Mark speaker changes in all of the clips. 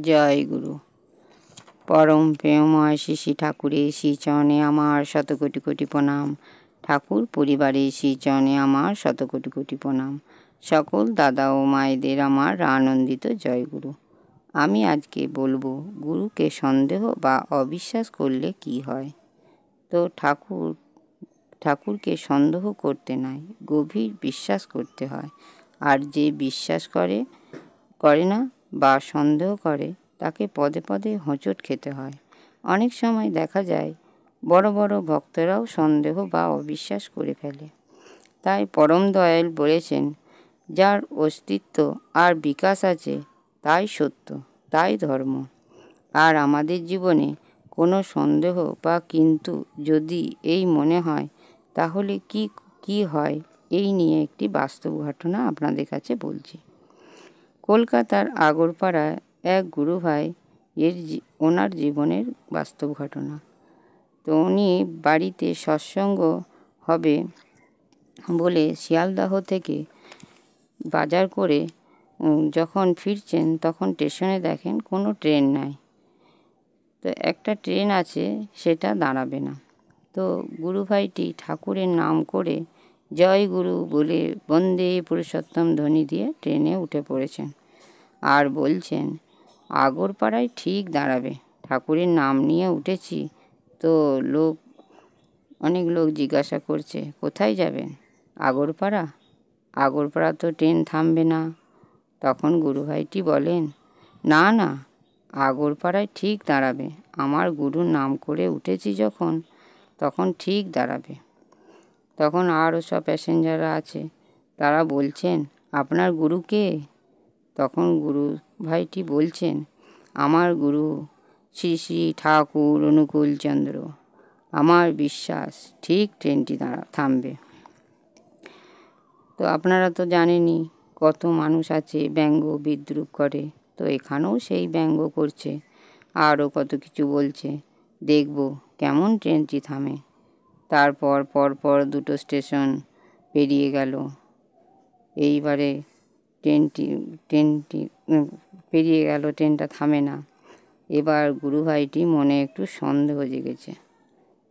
Speaker 1: জয় গুরু। পরম প্রেমময় শ্রী ঠাকুরের শ্রীচরণে আমার শতকোটি কোটি প্রণাম। ঠাকুর পরিবারের শ্রীচরণে আমার শতকোটি কোটি প্রণাম। সকল দাদা ও মায়েদের আমার আনন্দিত জয় গুরু। আমি আজকে বলবো গুরুকে সন্দেহ বা অবিশ্বাস করলে কি হয়। তো ঠাকুরকে সন্দেহ করতে নাই, গভীর বিশ্বাস করতে হয়। আর যে বিশ্বাস করে না বা সন্দেহ করে তাকে পদে পদে হোঁচট খেতে হয়। অনেক সময় দেখা যায় বড় বড় ভক্তরাও সন্দেহ বা অবিশ্বাস করে ফেলে। তাই পরম দয়াল বলেছেন, যার অস্তিত্ব আর বিকাশ আছে তাই সত্য, তাই ধর্ম। আর আমাদের জীবনে কোনো সন্দেহ বা কিন্তু যদি এই মনে হয়, তাহলে কি হয় এই নিয়ে একটি বাস্তব ঘটনা আপনাদের কাছে বলছি। কলকাতার আগরপাড়ায় এক গুরু ভাই ওনার জীবনের বাস্তব ঘটনা। তো উনি বাড়িতে সৎসঙ্গ হবে বলে শিয়ালদাহ থেকে বাজার করে যখন ফিরছেন তখন স্টেশনে দেখেন কোনো ট্রেন নাই। তো একটা ট্রেন আছে, সেটা দাঁড়াবে না। তো গুরু ভাইটি ঠাকুরের নাম করে জয় গুরু বলে বন্দে পুরুষোত্তম ধ্বনি দিয়ে ট্রেনে উঠে পড়েছেন আর বলছেন, আগরপাড়ায় ঠিক দাঁড়াবে। ঠাকুরের নাম নিয়ে উঠেছি। তো অনেক লোক জিজ্ঞাসা করছে, কোথায় যাবেন? আগরপাড়া। আগরপাড়া তো ট্রেন থামবে না। তখন গুরু ভাইটি বলেন, না না, আগরপাড়ায় ঠিক দাঁড়াবে। আমার গুরুর নাম করে উঠেছি যখন, তখন ঠিক দাঁড়াবে। তখন আরও সব প্যাসেঞ্জাররা আছে, তারা বলছেন, আপনার গুরু কে? তখন গুরু ভাইটি বলছেন, আমার গুরু শ্রী শ্রী ঠাকুর অনুকূলচন্দ্র। আমার বিশ্বাস ঠিক ট্রেনটি থামবে। তো আপনারা তো জানেনই কত মানুষ আছে ব্যঙ্গ বিদ্রূপ করে। তো এখানেও সেই ব্যঙ্গ করছে, আরও কত কিছু বলছে, দেখব কেমন ট্রেনটি থামে। তারপর পরপর দুটো স্টেশন পেরিয়ে গেল। এইবারে ট্রেনটি পেরিয়ে গেল, ট্রেনটা থামে না। এবার গুরু ভাইটি মনে একটু সন্দেহ জেগেছে,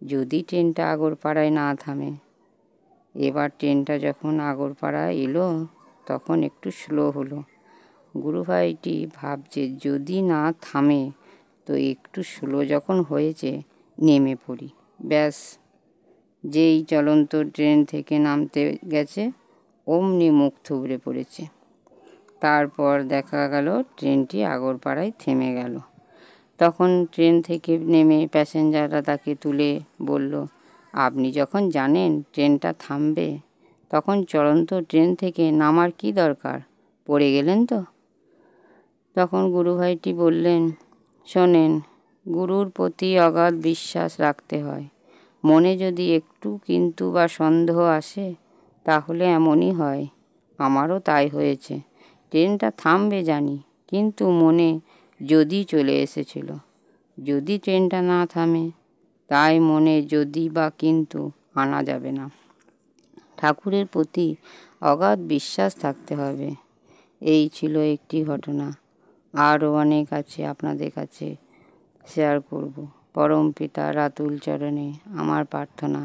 Speaker 1: যদি ট্রেনটা আগরপাড়ায় না থামে। এবার ট্রেনটা যখন আগরপাড়ায় এলো তখন একটু স্লো হলো। গুরু ভাইটি ভাবছে, যদি না থামে তো একটু স্লো যখন হয়েছে নেমে পড়ি। ব্যাস, যেই চলন্ত ট্রেন থেকে নামতে গেছে অমনি মুখ থুবড়ে পড়েছে। তারপর দেখা গেল ট্রেনটি আগরপাড়ায় থেমে গেল। তখন ট্রেন থেকে নেমে প্যাসেঞ্জাররা তাকে তুলে বলল, আপনি যখন জানেন ট্রেনটা থামবে তখন চলন্ত ট্রেন থেকে নামার কি দরকার, পড়ে গেলেন তো? তখন গুরু ভাইটি বললেন, শোনেন, গুরুর প্রতি অগাধ বিশ্বাস রাখতে হয়। মনে যদি একটু কিন্তু বা সন্দেহ আসে তাহলে এমনই হয়। আমারও তাই হয়েছে। ট্রেনটা থামবে জানি, কিন্তু মনে যদি চলে এসেছিল, যদি ট্রেনটা না থামে। তাই মনে যদি বা কিন্তু আনা যাবে না। ঠাকুরের প্রতি অগাধ বিশ্বাস থাকতে হবে। এই ছিল একটি ঘটনা। আরও অনেক আছে, আপনাদের কাছে শেয়ার করব। পরম পিতা রাতুল চরণে আমার প্রার্থনা,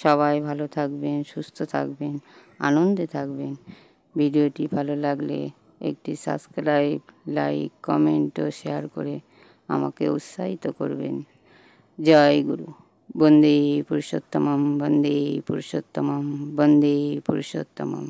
Speaker 1: সবাই ভালো থাকবেন, সুস্থ থাকবেন, আনন্দে থাকবেন। ভিডিওটি ভালো লাগলে একটি সাবস্ক্রাইব, লাইক, কমেন্ট ও শেয়ার করে আমাকে উৎসাহিত করবেন। জয় গুরু। বন্দে পুরুষোত্তমম, বন্দে পুরুষোত্তমম, বন্দে পুরুষোত্তমম।